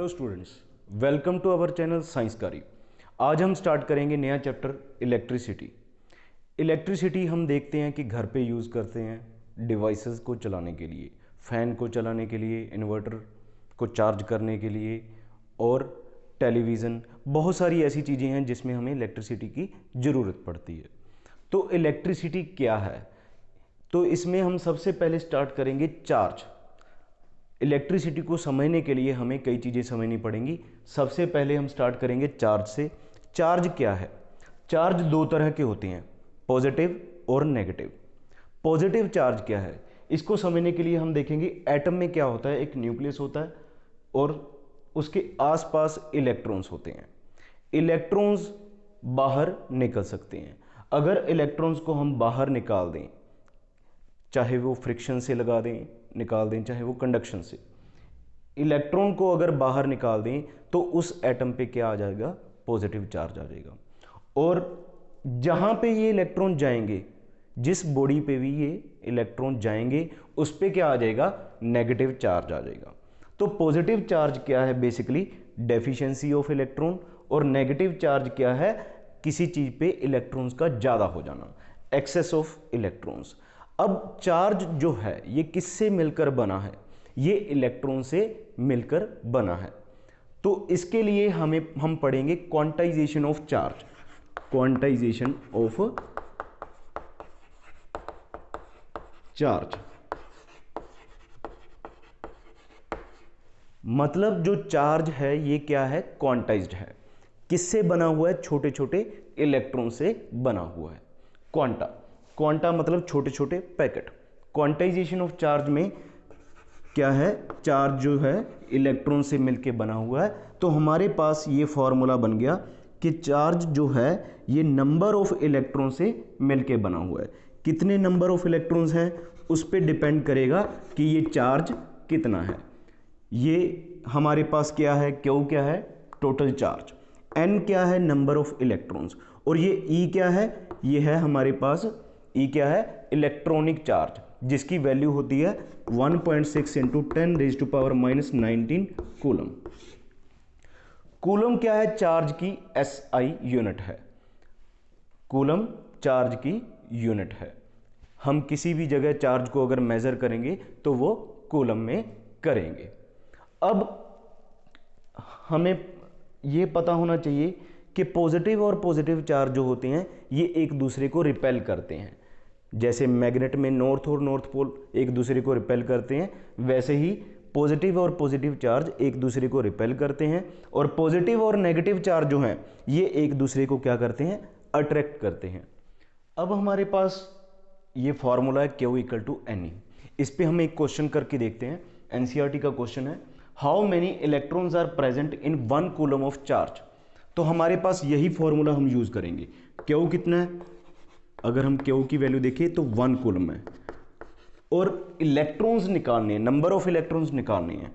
Hello students, welcome to our channel साइंसकारी। आज हम स्टार्ट करेंगे नया चैप्टर इलेक्ट्रिसिटी। इलेक्ट्रिसिटी हम देखते हैं कि घर पे यूज़ करते हैं डिवाइसेस को चलाने के लिए, फ़ैन को चलाने के लिए, इन्वर्टर को चार्ज करने के लिए और टेलीविज़न, बहुत सारी ऐसी चीज़ें हैं जिसमें हमें इलेक्ट्रिसिटी की ज़रूरत पड़ती है। तो इलेक्ट्रिसिटी क्या है? तो इसमें हम सबसे पहले स्टार्ट करेंगे चार्ज। इलेक्ट्रिसिटी को समझने के लिए हमें कई चीज़ें समझनी पड़ेंगी। सबसे पहले हम स्टार्ट करेंगे चार्ज से। चार्ज क्या है? चार्ज दो तरह के होते हैं, पॉजिटिव और नेगेटिव। पॉजिटिव चार्ज क्या है, इसको समझने के लिए हम देखेंगे एटम में क्या होता है। एक न्यूक्लियस होता है और उसके आसपास इलेक्ट्रॉन्स होते हैं। इलेक्ट्रॉन्स बाहर निकल सकते हैं। अगर इलेक्ट्रॉन्स को हम बाहर निकाल दें, चाहे वो फ्रिक्शन से निकाल दें, चाहे वो कंडक्शन से, इलेक्ट्रॉन को अगर बाहर निकाल दें तो उस एटम पे क्या आ जाएगा? पॉजिटिव चार्ज आ जाएगा। और जहां पे ये इलेक्ट्रॉन जाएंगे, जिस बॉडी पे भी ये इलेक्ट्रॉन जाएंगे, उस पे क्या आ जाएगा? नेगेटिव चार्ज आ जाएगा। तो पॉजिटिव चार्ज क्या है? Basically deficiency of electron. और नेगेटिव चार्ज क्या है? किसी चीज पे इलेक्ट्रॉन्स का ज्यादा हो जाना, एक्सेस ऑफ इलेक्ट्रॉन्स। अब चार्ज जो है ये किससे मिलकर बना है? ये इलेक्ट्रॉन से मिलकर बना है। तो इसके लिए हम पढ़ेंगे quantization of charge. Quantization of charge मतलब जो चार्ज है ये क्या है? क्वांटाइज्ड है। किससे बना हुआ है? छोटे छोटे इलेक्ट्रॉन से बना हुआ है। क्वांटा मतलब छोटे छोटे पैकेट। क्वांटाइजेशन ऑफ चार्ज में क्या है? चार्ज जो है इलेक्ट्रॉन से मिलके बना हुआ है। तो हमारे पास ये फॉर्मूला बन गया कि चार्ज जो है ये नंबर ऑफ इलेक्ट्रॉन से मिलके बना हुआ है। कितने नंबर ऑफ इलेक्ट्रॉन्स हैं उस पर डिपेंड करेगा कि ये चार्ज कितना है। ये हमारे पास क्या है? क्यू क्या है? Total charge. एन क्या है? Number of electrons. और ये ई क्या है? ये है हमारे पास ई क्या है? इलेक्ट्रॉनिक चार्ज, जिसकी वैल्यू होती है 1.6 इंटू 10⁻⁻19 कूलम। कूलम क्या है? चार्ज की एसआई यूनिट है। कूलम चार्ज की यूनिट है। हम किसी भी जगह चार्ज को अगर मेजर करेंगे तो वो कूलम में करेंगे। अब हमें ये पता होना चाहिए कि पॉजिटिव और पॉजिटिव चार्ज जो होते हैं ये एक दूसरे को रिपेल करते हैं। जैसे मैग्नेट में नॉर्थ और नॉर्थ पोल एक दूसरे को रिपेल करते हैं, वैसे ही पॉजिटिव और पॉजिटिव चार्ज एक दूसरे को रिपेल करते हैं। और पॉजिटिव और नेगेटिव चार्ज जो हैं ये एक दूसरे को क्या करते हैं? अट्रैक्ट करते हैं। अब हमारे पास ये फॉर्मूला है Q इक्वल टू NE। इस पे हम एक क्वेश्चन करके देखते हैं। एनसीईआरटी का क्वेश्चन है, how many electrons are present in 1 coulomb of charge. तो हमारे पास यही फॉर्मूला हम यूज करेंगे। Q कितना है? अगर हम Q की वैल्यू देखें तो 1 कूलम है। और इलेक्ट्रॉन्स निकालने हैं, नंबर ऑफ इलेक्ट्रॉन्स निकालने हैं।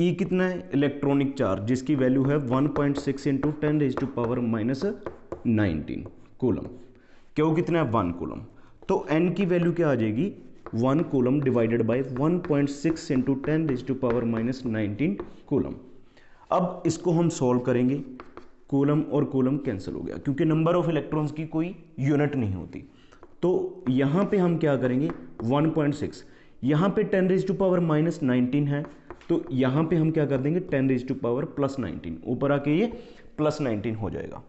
E कितना है? इलेक्ट्रॉनिक चार्ज, जिसकी वैल्यू है 1.6 इंटू 10⁻⁻19 कूलम। Q कितना है? 1 कूलम। तो N की वैल्यू क्या आ जाएगी? 1 coulomb divided by 1.6 into 10⁻⁻19 coulomb. अब इसको हम सॉल्व करेंगे। कूलम और कूलम कैंसिल हो गया क्योंकि नंबर ऑफ इलेक्ट्रॉन्स की कोई यूनिट नहीं होती। तो यहां पे हम क्या करेंगे? 1.6, यहां पे 10⁻⁻19 है, तो यहां पे हम क्या कर देंगे? 10⁻+19, ऊपर आके ये +19 हो जाएगा।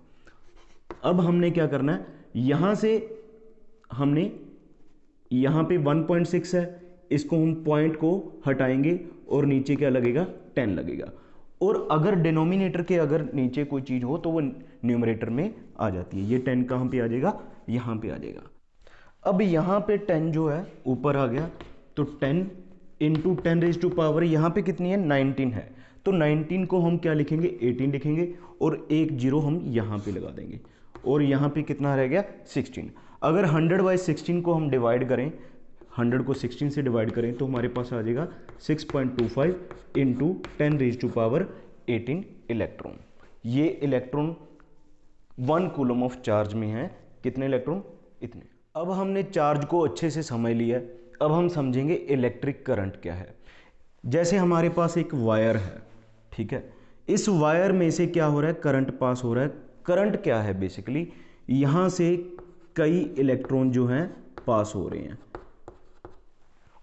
अब हमने क्या करना है? यहां से हमने यहां पे 1.6 है, इसको हम पॉइंट को हटाएंगे और नीचे क्या लगेगा? 10 लगेगा। और अगर डिनोमिनेटर के अगर नीचे कोई चीज हो तो वो न्यूमरेटर में आ जाती है। ये 10 कहां पे आ जाएगा? यहां पे आ जाएगा। अब यहां पे 10 जो है ऊपर आ गया, तो 10 इंटू 10⁻, यहां पे कितनी है? 19 है। तो 19 को हम क्या लिखेंगे? 18 लिखेंगे और एक जीरो हम यहां पे लगा देंगे। और यहां पे कितना रह गया? 16। अगर 100/16 को हम डिवाइड करें, 100 को 16 से डिवाइड करें तो हमारे पास आ जाएगा 6.25 इंटू 10⁻18 इलेक्ट्रॉन। ये इलेक्ट्रॉन 1 कूलम ऑफ चार्ज में है। कितने इलेक्ट्रॉन? इतने। अब हमने चार्ज को अच्छे से समझ लिया। अब हम समझेंगे इलेक्ट्रिक करंट क्या है। जैसे हमारे पास एक वायर है, ठीक है, इस वायर में से क्या हो रहा है, करंट पास हो रहा है। करंट क्या है, बेसिकली यहां से कई इलेक्ट्रॉन जो हैं पास हो रहे हैं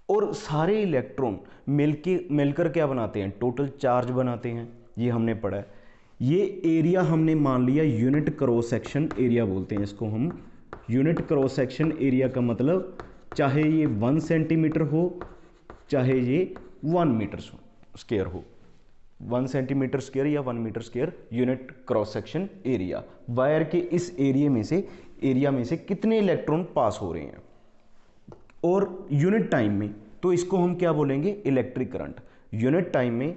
और सारे इलेक्ट्रॉन मिलकर क्या बनाते हैं, टोटल चार्ज बनाते हैं। ये हमने पढ़ा है। ये एरिया हमने मान लिया यूनिट क्रॉस सेक्शन एरिया बोलते हैं इसको हम। यूनिट क्रॉस सेक्शन एरिया का मतलब चाहे ये 1 सेंटीमीटर हो चाहे ये 1 मीटर स्क्वायर हो, 1 सेंटीमीटर स्क्वायर या 1 metre square unit cross section area. Wire के इस एरिया में से कितने इलेक्ट्रॉन पास हो रहे हैं और यूनिट टाइम में, तो इसको हम क्या बोलेंगे, इलेक्ट्रिक करंट। यूनिट टाइम में,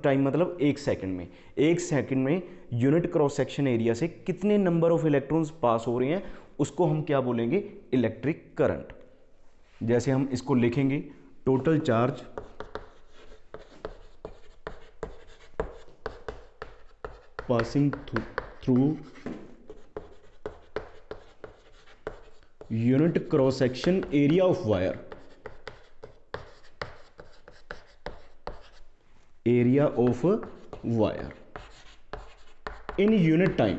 टाइम मतलब 1 सेकंड में, 1 सेकंड में यूनिट क्रॉस सेक्शन एरिया से कितने नंबर ऑफ इलेक्ट्रॉन्स पास हो रहे हैं उसको हम क्या बोलेंगे, इलेक्ट्रिक करंट। जैसे हम इसको लिखेंगे, total charge passing through unit cross section area of wire, area of wire in unit time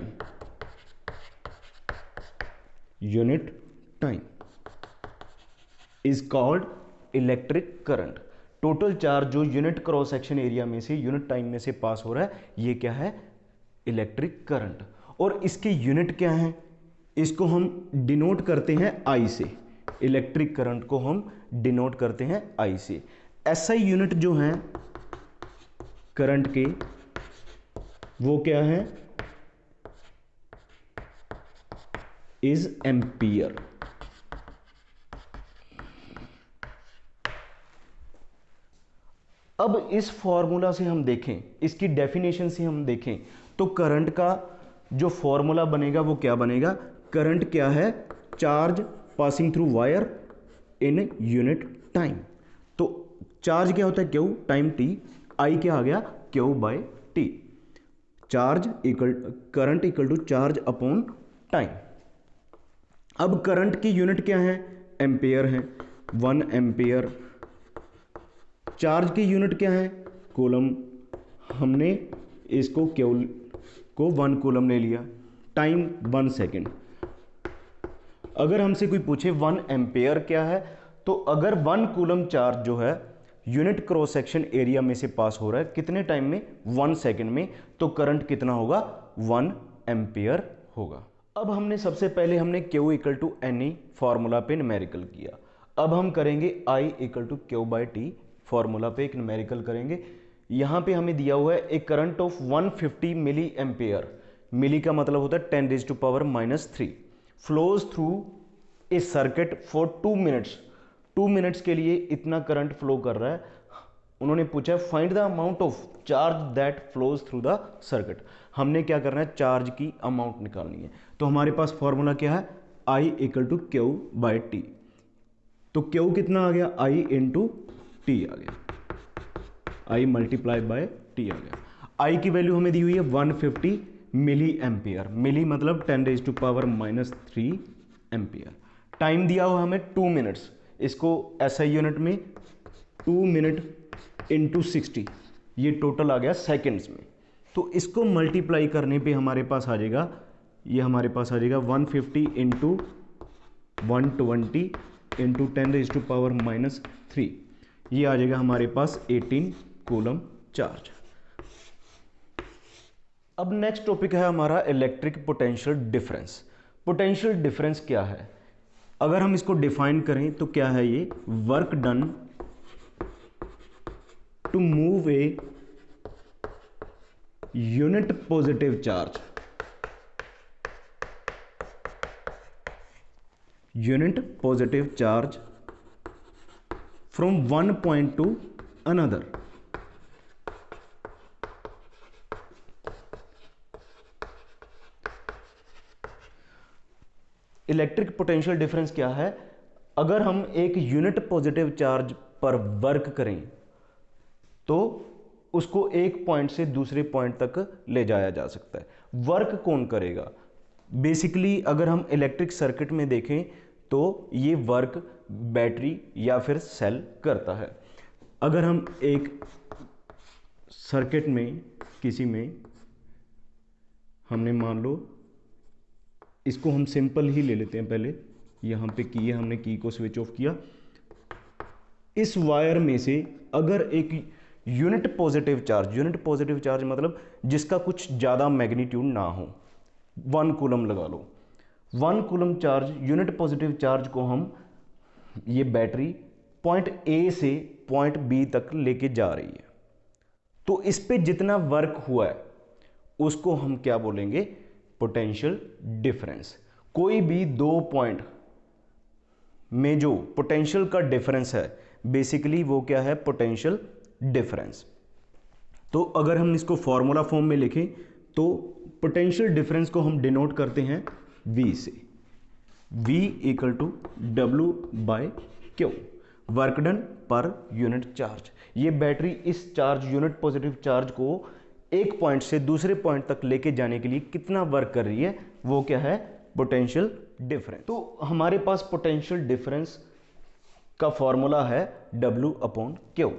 is called electric current. Total charge जो यूनिट क्रॉस सेक्शन एरिया में से यूनिट टाइम में से पास हो रहा है, ये क्या है, इलेक्ट्रिक करंट। और इसके यूनिट क्या है, इसको हम डिनोट करते हैं आई से। इलेक्ट्रिक करंट को हम डिनोट करते हैं आई से। एसआई यूनिट जो है करंट के, वो क्या है, इज एम्पियर। अब इस फॉर्मूला से हम देखें, इसकी डेफिनेशन से हम देखें तो करंट का जो फॉर्मूला बनेगा वो क्या बनेगा, करंट क्या है, charge passing through wire in unit time. तो चार्ज क्या होता है, क्यू टाइम टी, आई क्या आ गया, Q by T. Charge equal current equal to charge upon time. अब करंट की यूनिट क्या है, एम्पेयर है, 1 एम्पेयर। चार्ज की यूनिट क्या है, कूलम। हमने इसको क्यू को 1 कूलम ले लिया। Time 1 second. अगर हमसे कोई पूछे 1 एम्पेयर क्या है, तो अगर 1 कूलम चार्ज जो है यूनिट क्रॉस सेक्शन एरिया में से पास हो रहा है कितने टाइम में, 1 सेकेंड में, तो करंट कितना होगा, 1 एम्पेयर होगा। अब हमने सबसे पहले हमने Q equal to N formula पे न्यूमेरिकल किया। अब हम करेंगे I equal to Q by T formula पे एक न्यूमेरिकल करेंगे। यहाँ पे हमें दिया हुआ है एक करंट ऑफ 150 मिली एम्पेयर। मिली का मतलब होता है 10⁻³ flows through a circuit for 2 minutes. 2 minutes के लिए इतना करंट फ्लो कर रहा है। उन्होंने पूछा find the amount of charge that flows through the circuit. हमने क्या करना है, चार्ज की अमाउंट निकालनी है। तो हमारे पास फॉर्मूला क्या है, I equal to Q by T. तो क्यू कितना आ गया, I इंटू टी आ गया, I मल्टीप्लाई बाय टी आ गया। I की वैल्यू हमें दी हुई है 150 मिली एम्पियर। मिली मतलब 10⁻³ एम्पियर। टाइम दिया हुआ हमें 2 मिनट्स। इसको SI यूनिट में 2 मिनट इंटू 60, ये टोटल आ गया सेकेंड्स में। तो इसको मल्टीप्लाई करने पे हमारे पास आ जाएगा, ये हमारे पास आ जाएगा 150 इंटू 120 इंटू 10⁻³ ये आ जाएगा हमारे पास 18 कूलम चार्ज। अब नेक्स्ट टॉपिक है हमारा electric potential difference. Potential difference क्या है, अगर हम इसको डिफाइन करें तो क्या है, ये work done to move a unit positive charge, unit positive charge from one point to another. Electric potential difference क्या है, अगर हम एक यूनिट पॉजिटिव चार्ज पर वर्क करें तो उसको एक पॉइंट से दूसरे पॉइंट तक ले जाया जा सकता है। वर्क कौन करेगा, बेसिकली अगर हम इलेक्ट्रिक सर्किट में देखें तो ये वर्क बैटरी या फिर सेल करता है। अगर हम एक सर्किट में किसी में हमने मान लो इसको हम सिंपल ही ले लेते हैं, पहले यहाँ पे की है, हमने की को स्विच ऑफ किया। इस वायर में से अगर एक यूनिट पॉजिटिव चार्ज मतलब जिसका कुछ ज़्यादा मैग्नीट्यूड ना हो, 1 कूलम लगा लो, 1 coulomb charge unit positive charge को हम, ये बैटरी पॉइंट ए से पॉइंट बी तक लेके जा रही है, तो इस पे जितना वर्क हुआ है उसको हम क्या बोलेंगे, पोटेंशियल डिफरेंस। कोई भी 2 पॉइंट में जो पोटेंशियल का डिफरेंस है बेसिकली वो क्या है, पोटेंशियल डिफरेंस। तो अगर हम इसको फॉर्मूला फॉर्म में लिखें तो पोटेंशियल डिफरेंस को हम डिनोट करते हैं V से, V equal to W/Q, work done per unit charge. ये बैटरी इस चार्ज, यूनिट पॉजिटिव चार्ज को एक पॉइंट से दूसरे पॉइंट तक लेके जाने के लिए कितना वर्क कर रही है, वो क्या है, पोटेंशियल डिफरेंस। तो हमारे पास पोटेंशियल डिफरेंस का फॉर्मूला है W/Q।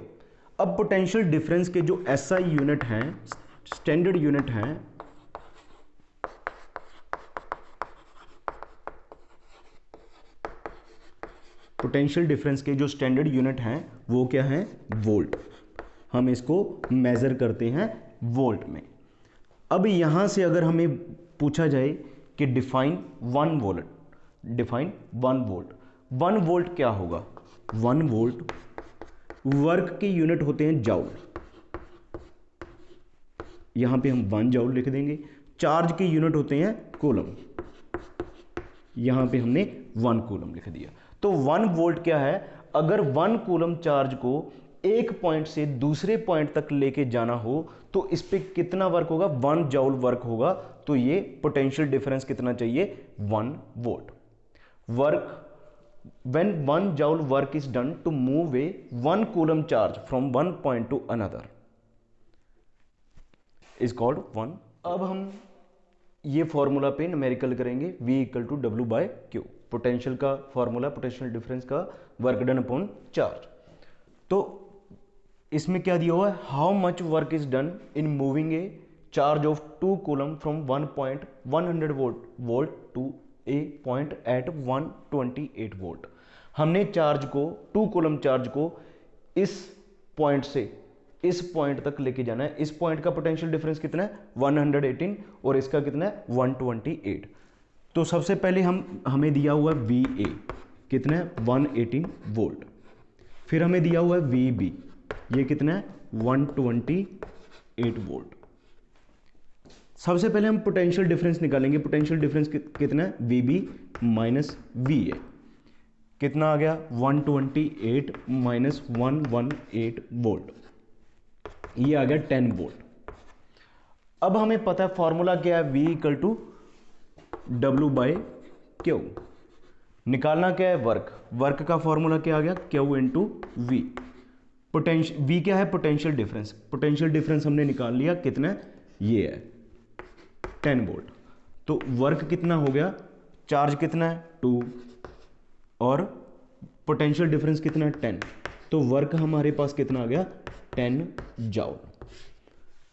अब पोटेंशियल डिफरेंस के जो SI यूनिट हैं, स्टैंडर्ड यूनिट हैं, पोटेंशियल डिफरेंस के जो स्टैंडर्ड यूनिट हैं वो क्या है, वोल्ट। हम इसको मेजर करते हैं वोल्ट में। अब यहां से अगर हमें पूछा जाए कि डिफाइन 1 वोल्ट, 1 वोल्ट क्या होगा, 1 वोल्ट वर्क के यूनिट होते हैं जाउल, यहां पे हम 1 जाउल लिख देंगे। चार्ज के यूनिट होते हैं कूलम, यहां पे हमने 1 कूलम लिख दिया। तो 1 वोल्ट क्या है, अगर 1 कूलम चार्ज को एक पॉइंट से दूसरे पॉइंट तक लेके जाना हो तो इस पे कितना वर्क होगा, 1 जाउल वर्क होगा। तो ये पोटेंशियल डिफरेंस कितना चाहिए, 1 volt. Work when 1 joule work is done to move a 1 coulomb charge from one point to another is called 1। अब हम ये फॉर्मूला पे न्यूमेरिकल करेंगे, V equal to W/Q, potential का फॉर्मूला, पोटेंशियल डिफरेंस का work done upon charge. तो इसमें क्या दिया हुआ है, how much work is done in moving a charge of 2 coulomb from 1 point 100 volt to a point at 128 volt. हमने charge को, 2 कूलम चार्ज को इस पॉइंट से इस पॉइंट तक लेके जाना है। इस पॉइंट का पोटेंशियल डिफरेंस कितना है, 118, और इसका कितना है, 128। तो सबसे पहले हमें दिया हुआ है VA कितना है, 118 वोल्ट। फिर हमें दिया हुआ है VB, ये कितना है, 128 वोल्ट। सबसे पहले हम पोटेंशियल डिफरेंस निकालेंगे। पोटेंशियल डिफरेंस कितना है, VB माइनस VA, कितना आ गया, 128 माइनस 118 वोल्ट, ये आ गया 10 वोल्ट। अब हमें पता है फॉर्मूला क्या है, V इक्वल टू W/Q। निकालना क्या है, वर्क का फॉर्मूला क्या आ गया, Q into V। Potential, V क्या है, पोटेंशियल डिफरेंस। पोटेंशियल डिफरेंस हमने निकाल लिया, कितना है, ये है 10 वोल्ट। तो वर्क कितना हो गया, चार्ज कितना है 2 और पोटेंशियल डिफरेंस कितना है 10, तो वर्क हमारे पास कितना आ गया, 10 जाउल।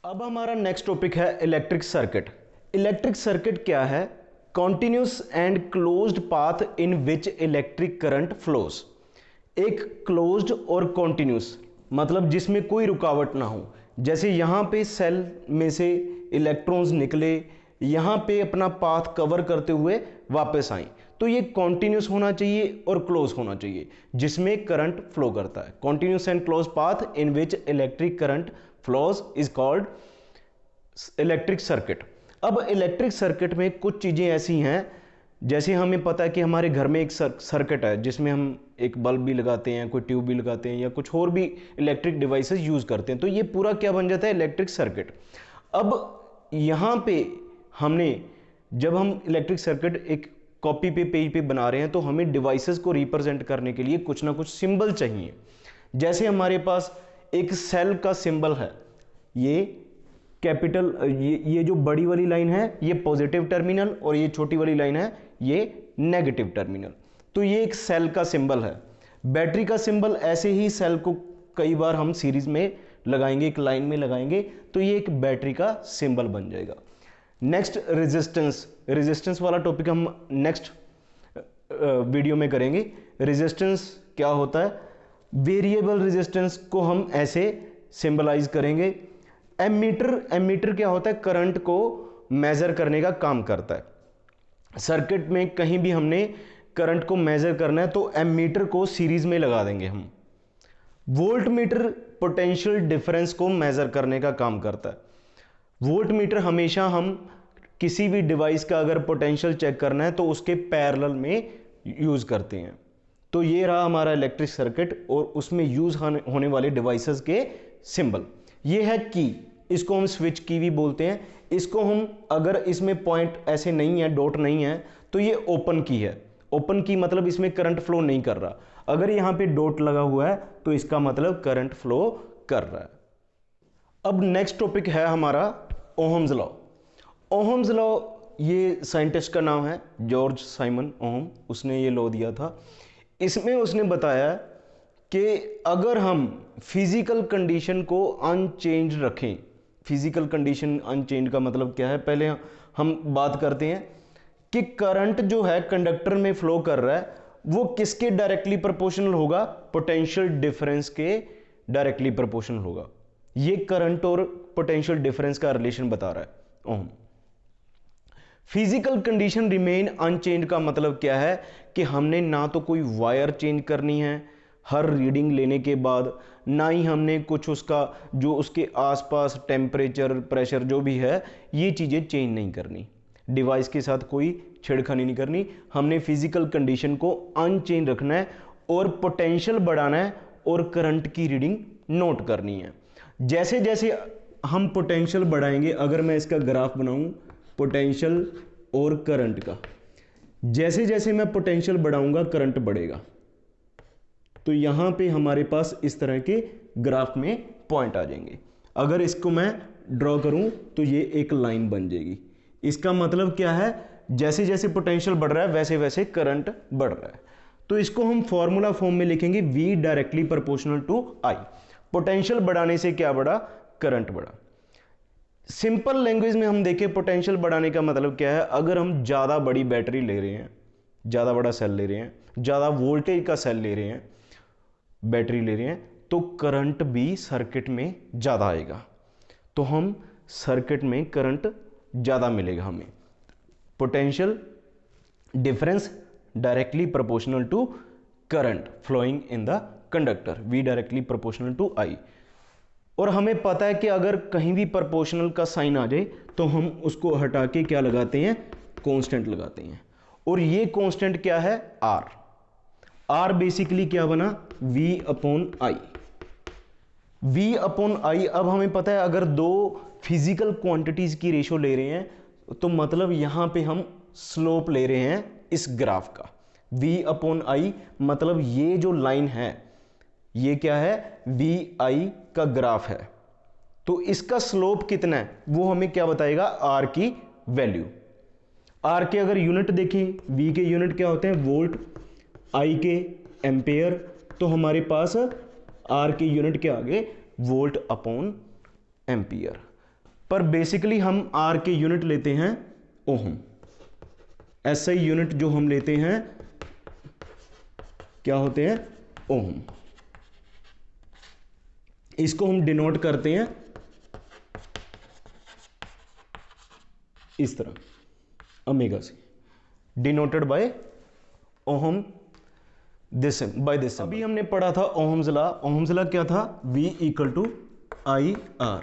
अब हमारा नेक्स्ट टॉपिक है इलेक्ट्रिक सर्किट। इलेक्ट्रिक सर्किट क्या है, continuous and closed path in which electric current flows. एक क्लोज्ड और कॉन्टिन्यूस मतलब जिसमें कोई रुकावट ना हो, जैसे यहां पे सेल में से इलेक्ट्रॉन्स निकले, यहां पे अपना पाथ कवर करते हुए वापस आए, तो ये कॉन्टिन्यूस होना चाहिए और क्लोज होना चाहिए जिसमें करंट फ्लो करता है। Continuous and close path in which electric current flows is called electric circuit. अब इलेक्ट्रिक सर्किट में कुछ चीजें ऐसी हैं, जैसे हमें पता है कि हमारे घर में एक सर्किट है जिसमें हम एक बल्ब भी लगाते हैं, कोई ट्यूब भी लगाते हैं, या कुछ और भी इलेक्ट्रिक डिवाइसेस यूज करते हैं, तो ये पूरा क्या बन जाता है, इलेक्ट्रिक सर्किट। अब यहां पे हमने, जब हम इलेक्ट्रिक सर्किट एक कॉपी पे, पेज पे बना रहे हैं, तो हमें डिवाइसेस को रिप्रेजेंट करने के लिए कुछ ना कुछ सिंबल चाहिए। जैसे हमारे पास एक सेल का सिंबल है, ये कैपिटल, ये जो बड़ी वाली लाइन है ये पॉजिटिव टर्मिनल और ये छोटी वाली लाइन है ये नेगेटिव टर्मिनल, तो ये एक सेल का सिंबल है। बैटरी का सिंबल ऐसे ही सेल को कई बार हम सीरीज में लगाएंगे, एक लाइन में लगाएंगे तो ये एक बैटरी का सिंबल बन जाएगा। नेक्स्ट रेजिस्टेंस, रेजिस्टेंस वाला टॉपिक हम नेक्स्ट वीडियो में करेंगे। रेजिस्टेंस क्या होता है, वेरिएबल रेजिस्टेंस को हम ऐसे सिंबलाइज करेंगे। एमीटर, एमीटर क्या होता है, करंट को मेजर करने का काम करता है। सर्किट में कहीं भी हमने करंट को मेजर करना है तो एमीटर को सीरीज में लगा देंगे हम। वोल्ट मीटर पोटेंशियल डिफरेंस को मेजर करने का काम करता है। वोल्ट मीटर हमेशा हम किसी भी डिवाइस का अगर पोटेंशियल चेक करना है तो उसके पैरेलल में यूज करते हैं। तो ये रहा हमारा इलेक्ट्रिक सर्किट और उसमें यूज होने वाले डिवाइसेस के सिंबल। ये है की, इसको हम स्विच की भी बोलते हैं। इसको हम, अगर इसमें पॉइंट ऐसे नहीं है, डॉट नहीं है, तो ये ओपन की है। ओपन की मतलब इसमें करंट फ्लो नहीं कर रहा। अगर यहां पे डॉट लगा हुआ है तो इसका मतलब करंट फ्लो कर रहा है। अब नेक्स्ट टॉपिक है हमारा ओहम्स लॉ। ओहम्स लॉ, ये साइंटिस्ट का नाम है जॉर्ज साइमन ओहम, उसने ये लॉ दिया था। इसमें उसने बताया कि अगर हम फिजिकल कंडीशन को अनचेंज रखें, फिजिकल कंडीशन अनचेंज का मतलब क्या है, पहले हम बात करते हैं कि करंट जो है कंडक्टर में फ्लो कर रहा है वो किसके डायरेक्टली प्रोपोर्शनल होगा, पोटेंशियल डिफरेंस के डायरेक्टली प्रोपोर्शनल होगा। ये करंट और पोटेंशियल डिफरेंस का रिलेशन बता रहा है ओम। फिजिकल कंडीशन रिमेन अनचेंज का मतलब क्या है कि हमने ना तो कोई वायर चेंज करनी है हर रीडिंग लेने के बाद, ना ही हमने कुछ उसका जो उसके आसपास टेम्परेचर, प्रेशर जो भी है, ये चीज़ें चेंज नहीं करनी, डिवाइस के साथ कोई छेड़खानी नहीं करनी। हमने फिजिकल कंडीशन को अनचेंज रखना है और पोटेंशियल बढ़ाना है और करंट की रीडिंग नोट करनी है। जैसे जैसे हम पोटेंशियल बढ़ाएंगे, अगर मैं इसका ग्राफ बनाऊं पोटेंशियल और करंट का, जैसे जैसे मैं पोटेंशियल बढ़ाऊंगा करंट बढ़ेगा। तो यहां पे हमारे पास इस तरह के ग्राफ में पॉइंट आ जाएंगे। अगर इसको मैं ड्रॉ करूं तो ये एक लाइन बन जाएगी। इसका मतलब क्या है, जैसे जैसे पोटेंशियल बढ़ रहा है वैसे वैसे करंट बढ़ रहा है। तो इसको हम फॉर्मूला फॉर्म में लिखेंगे, V directly proportional to I। Potential बढ़ाने से क्या बढ़ा, करंट बढ़ा। सिंपल लैंग्वेज में हम देखें पोटेंशियल बढ़ाने का मतलब क्या है, अगर हम ज़्यादा बड़ी बैटरी ले रहे हैं, ज़्यादा बड़ा सेल ले रहे हैं, ज़्यादा वोल्टेज का सेल ले रहे हैं, बैटरी ले रहे हैं, तो करंट भी सर्किट में ज़्यादा आएगा। तो हम सर्किट में करंट ज़्यादा मिलेगा हमें। Potential difference directly proportional to current flowing in the conductor, V directly proportional to I। और हमें पता है कि अगर कहीं भी प्रोपोर्शनल का साइन आ जाए तो हम उसको हटा के क्या लगाते हैं, कांस्टेंट लगाते हैं। और ये कांस्टेंट क्या है, R। R बेसिकली क्या बना, V upon I। V upon I, अब हमें पता है अगर दो फिजिकल क्वांटिटीज की रेशो ले रहे हैं तो मतलब यहां पे हम स्लोप ले रहे हैं इस ग्राफ का। V अपॉन I मतलब ये जो लाइन है ये क्या है, VI का ग्राफ है। तो इसका स्लोप कितना है वो हमें क्या बताएगा, R की वैल्यू। R के अगर यूनिट देखें, V के यूनिट क्या होते हैं, वोल्ट, I के एम्पेयर, तो हमारे पास R के यूनिट के आगे वोल्ट अपॉन एम्पियर। पर बेसिकली हम R के यूनिट लेते हैं ओहम। SI यूनिट जो हम लेते हैं क्या होते हैं, ओहम। इसको हम डिनोट करते हैं इस तरह, ओमेगा से, denoted by ohm this by this. अभी हमने पढ़ा था ओहम्स लॉ। ओहम्स लॉ क्या था, V equal to I R।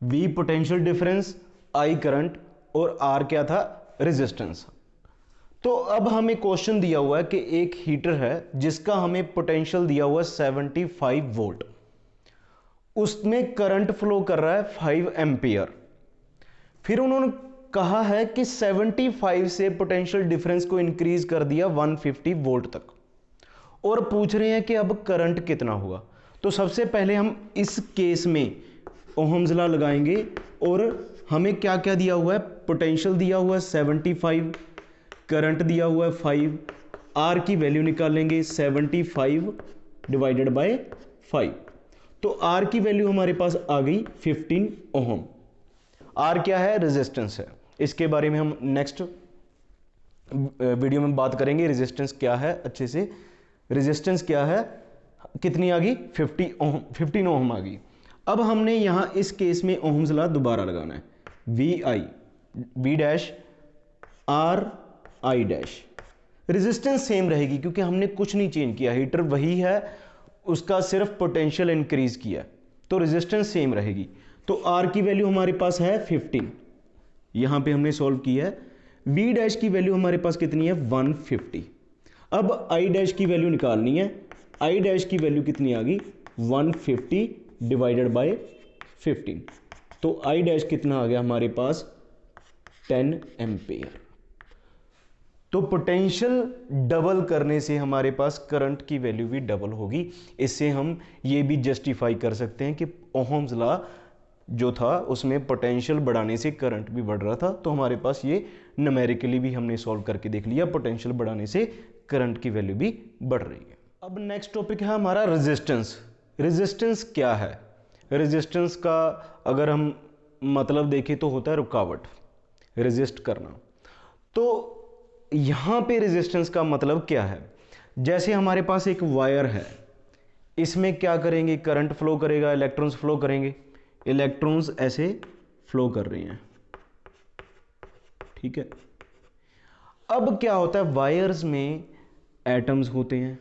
V potential difference, I current और R क्या था, रेजिस्टेंस। तो अब हमें क्वेश्चन दिया हुआ है कि एक हीटर है जिसका हमें पोटेंशियल दिया हुआ है 75 वोल्ट, उसमें करंट फ्लो कर रहा है 5 एम्पियर। फिर उन्होंने कहा है कि 75 से पोटेंशियल डिफरेंस को इंक्रीज कर दिया 150 वोल्ट तक, और पूछ रहे हैं कि अब करंट कितना होगा। तो सबसे पहले हम इस केस में ओहम्स लॉ लगाएंगे और हमें क्या क्या दिया हुआ है, पोटेंशियल दिया हुआ है 75, करंट दिया हुआ है 5, R की वैल्यू निकालेंगे 75 डिवाइडेड बाय 5। तो आर की वैल्यू हमारे पास आ गई 15 ओहम। आर क्या है? रेजिस्टेंस है। इसके बारे में हम नेक्स्ट वीडियो में बात करेंगे, रेजिस्टेंस क्या है अच्छे से। रेजिस्टेंस क्या है, कितनी आ गई? 15 ओहम आ गई। अब हमने यहां इस केस में ओहम्स लॉ दोबारा लगाना है। V dash R I dash. Resistance same रहेगी क्योंकि हमने कुछ नहीं चेंज किया, हीटर वही है, उसका सिर्फ पोटेंशियल इंक्रीज किया, तो रेजिस्टेंस सेम रहेगी। तो आर की वैल्यू हमारे पास है 15, यहां पे हमने सॉल्व किया है। वी डैश की वैल्यू हमारे पास कितनी है? 150। अब आई डैश की वैल्यू निकालनी है। आई डैश की वैल्यू कितनी आ गई? 150 डिवाइडेड बाय 15। तो आई डैश कितना आ गया हमारे पास? 10 एम्पेयर। तो पोटेंशियल डबल करने से हमारे पास करंट की वैल्यू भी डबल होगी। इससे हम ये भी जस्टिफाई कर सकते हैं कि ओहम्स लॉ जो था उसमें पोटेंशियल बढ़ाने से करंट भी बढ़ रहा था। तो हमारे पास ये न्यूमेरिकली भी हमने सॉल्व करके देख लिया, पोटेंशियल बढ़ाने से करंट की वैल्यू भी बढ़ रही है। अब नेक्स्ट टॉपिक है हमारा रेजिस्टेंस। रेजिस्टेंस क्या है? रेजिस्टेंस का अगर हम मतलब देखें तो होता है रुकावट, रेजिस्ट करना। तो यहां पे रेजिस्टेंस का मतलब क्या है? जैसे हमारे पास एक वायर है, इसमें क्या करेंगे? करंट फ्लो करेगा, इलेक्ट्रॉन्स फ्लो करेंगे। इलेक्ट्रॉन्स ऐसे फ्लो कर रहे हैं, ठीक है। अब क्या होता है? वायर्स में एटम्स होते हैं,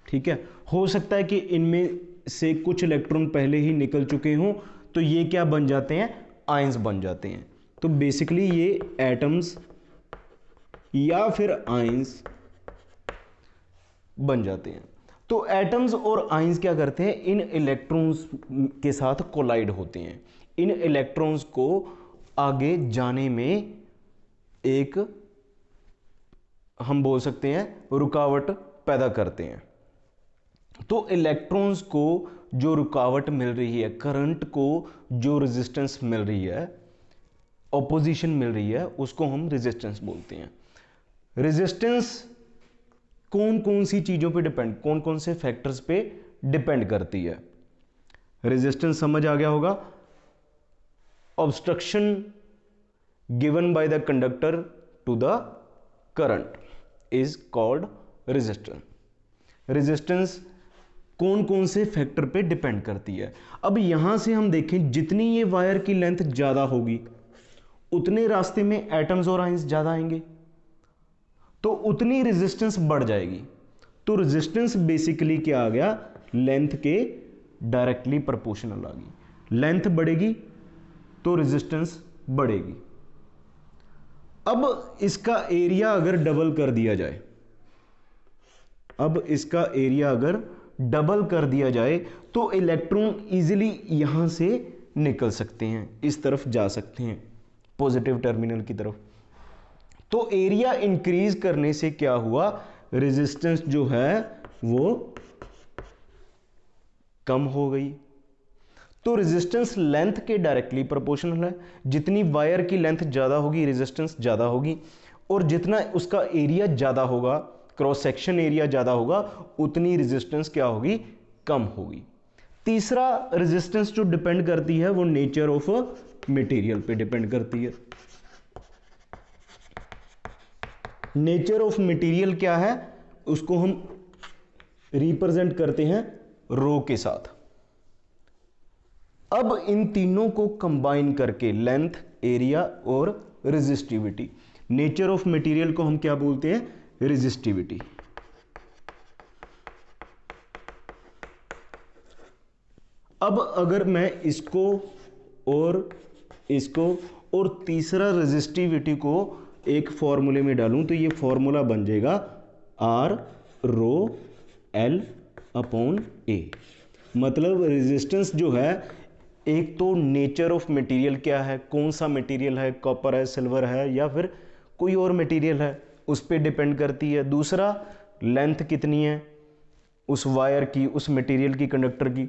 ठीक है। हो सकता है कि इनमें से कुछ इलेक्ट्रॉन पहले ही निकल चुके हों, तो ये क्या बन जाते हैं? आयंस बन जाते हैं। तो बेसिकली ये एटम्स या फिर आयंस बन जाते हैं। तो एटम्स और आयंस क्या करते हैं? इन इलेक्ट्रॉन्स के साथ कोलाइड होते हैं। इन इलेक्ट्रॉन्स को आगे जाने में एक, हम बोल सकते हैं, रुकावट पैदा करते हैं। तो इलेक्ट्रॉन्स को जो रुकावट मिल रही है, करंट को जो रेजिस्टेंस मिल रही है, ऑपोजिशन मिल रही है, उसको हम रेजिस्टेंस बोलते हैं। रेजिस्टेंस कौन कौन सी चीजों पे डिपेंड, कौन कौन से फैक्टर्स पे डिपेंड करती है? रेजिस्टेंस समझ आ गया होगा। Obstruction given by the conductor to the current is called resistance. Resistance कौन कौन से फैक्टर पे डिपेंड करती है? अब यहां से हम देखें, जितनी ये वायर की लेंथ ज्यादा होगी उतने रास्ते में एटम्स और आयंस ज्यादा आएंगे, तो उतनी रेजिस्टेंस बढ़ जाएगी। तो रेजिस्टेंस बेसिकली क्या आ गया? लेंथ के डायरेक्टली प्रोपोर्शनल आ गई। लेंथ बढ़ेगी तो रेजिस्टेंस बढ़ेगी। अब इसका एरिया अगर डबल कर दिया जाए, तो इलेक्ट्रॉन इजीली यहां से निकल सकते हैं, इस तरफ जा सकते हैं, पॉजिटिव टर्मिनल की तरफ। तो एरिया इंक्रीज करने से क्या हुआ? रेजिस्टेंस जो है वो कम हो गई। तो रेजिस्टेंस लेंथ के डायरेक्टली प्रोपोर्शनल है। जितनी वायर की लेंथ ज्यादा होगी, रेजिस्टेंस ज्यादा होगी, और जितना उसका एरिया ज्यादा होगा, क्रॉस सेक्शन एरिया ज्यादा होगा, उतनी रेजिस्टेंस क्या होगी? कम होगी। तीसरा रेजिस्टेंस जो डिपेंड करती है वो नेचर ऑफ मटेरियल पे डिपेंड करती है। नेचर ऑफ मटेरियल क्या है? उसको हम रिप्रेजेंट करते हैं रो के साथ। अब इन तीनों को कंबाइन करके, लेंथ, एरिया और रेजिस्टिविटी, नेचर ऑफ मटेरियल को हम क्या बोलते हैं? रेजिस्टिविटी। अब अगर मैं इसको और तीसरा रेजिस्टिविटी को एक फॉर्मूले में डालूं, तो ये फॉर्मूला बन जाएगा R rho L upon A। मतलब रेजिस्टेंस जो है, एक तो नेचर ऑफ मटेरियल क्या है, कौन सा मटेरियल है, कॉपर है, सिल्वर है, या फिर कोई और मटेरियल है, उस पर डिपेंड करती है। दूसरा, लेंथ कितनी है उस वायर की, उस मटेरियल की, कंडक्टर की,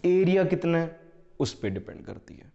एरिया कितना है, उस पर डिपेंड करती है।